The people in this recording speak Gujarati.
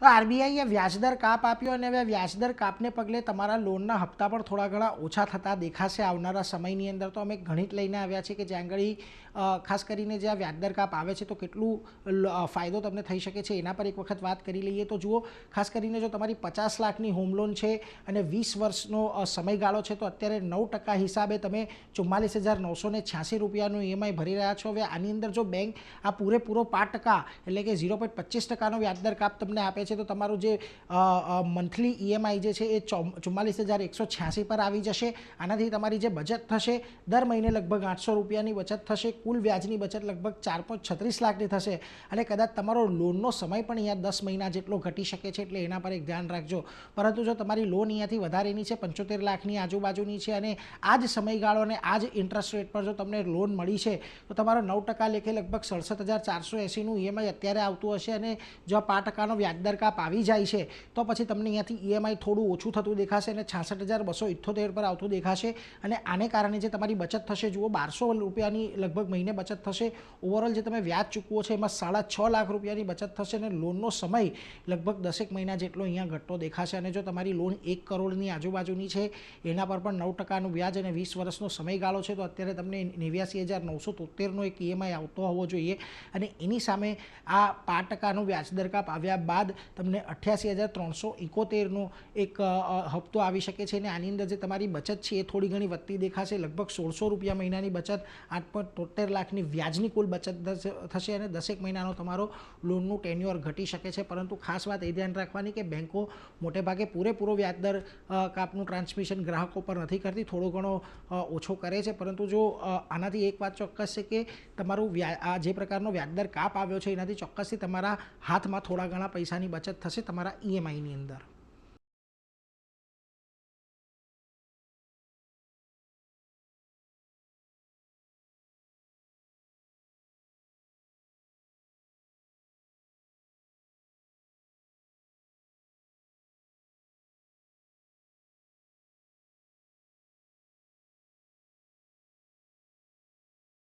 તો આરબીઆઈએ વ્યાજદર કાપ આપ્યો અને હવે વ્યાજદર કાપને પગલે તમારા લોનના હપ્તા પણ થોડા ઘણા ઓછા થતા દેખાશે આવનારા સમયની અંદર. તો અમે ગણિત લઈને આવ્યા છીએ કે જ્યાં આગળ ખાસ કરીને જે આ વ્યાજદર કાપ આવે છે તો કેટલું ફાયદો તમને થઈ શકે છે એના પર એક વખત વાત કરી લઈએ. તો જુઓ, ખાસ કરીને જો તમારી 50 લાખની હોમ લોન છે અને 20 વર્ષનો સમયગાળો છે તો અત્યારે 9% હિસાબે તમે 44,986 રૂપિયાનું ઈએમઆઈ ભરી રહ્યા છો. હવે આની અંદર જો બેંક આ પૂરેપૂરો 5% એટલે કે 0.25%નો વ્યાજદર કાપ તમને આપે છે તો તમારું જે મંથલી ઈએમઆઈ જે છે એ 44,186 પર આવી જશે. આનાથી તમારી જે બચત થશે દર મહિને લગભગ 800 રૂપિયાની બચત થશે. કુલ વ્યાજની બચત લગભગ 4.36 લાખની થશે અને કદાચ તમારો લોનનો સમય પણ અહીંયા 10 મહિના જેટલો ઘટી શકે છે, એટલે એના પર એક ધ્યાન રાખજો. પરંતુ જો તમારી લોન અહીંયાથી વધારેની છે, 75 લાખની આજુબાજુની છે અને આ જ સમયગાળો અને આ જ ઇન્ટરેસ્ટ રેટ પર જો તમને લોન મળી છે તો તમારો 9% લેખે લગભગ 67,480નું ઈએમઆઈ અત્યારે આવતું હશે અને જો 5%નો વ્યાજદર કાપ આવી જાય છે તો પછી તમને અહીંયાથી ઈએમઆઈ થોડું ઓછું થતું દેખાશે અને 66,278 પર આવતું દેખાશે. અને આને કારણે જે તમારી બચત થશે, જુઓ 1200 રૂપિયાની લગભગ મહિને બચત થશે. ઓવરઓલ જે તમે વ્યાજ ચૂકવો છો એમાં 6.5 લાખ રૂપિયાની બચત થશે અને લોનનો સમય લગભગ 10 મહિના જેટલો અહીંયા ઘટતો દેખાશે. અને જો તમારી લોન 1 કરોડની આજુબાજુની છે એના પર પણ 9%નું વ્યાજ અને 20 વર્ષનો સમયગાળો છે તો અત્યારે તમને 89,973નો એક ઈએમઆઈ આવતો હોવો જોઈએ અને એની સામે આ 5%નો વ્યાજદર કાપ આવ્યા બાદ તમને 88,371નો એક હપ્તો આવી શકે છે. અને આની અંદર જે તમારી બચત છે એ થોડી ઘણી વધતી દેખાશે. લગભગ 1600 રૂપિયા મહિનાની બચત, 8.73 લાખની વ્યાજની કુલ બચત થશે અને 10 મહિનાનો તમારો લોનનું ટેન્યુઅર ઘટી શકે છે. પરંતુ ખાસ વાત એ ધ્યાન રાખવાની કે બેંકો મોટેભાગે પૂરેપૂરો વ્યાજદર કાપનું ટ્રાન્સમિશન ગ્રાહકો પર નથી કરતી, થોડો ઘણો ઓછો કરે છે. પરંતુ જો આનાથી એક વાત ચોક્કસ છે કે તમારું આ જે પ્રકારનો વ્યાજદર કાપ આવ્યો છે એનાથી ચોક્કસથી તમારા હાથમાં થોડા ઘણા પૈસાની બચત થશે તમારા ઈએમઆઈની અંદર.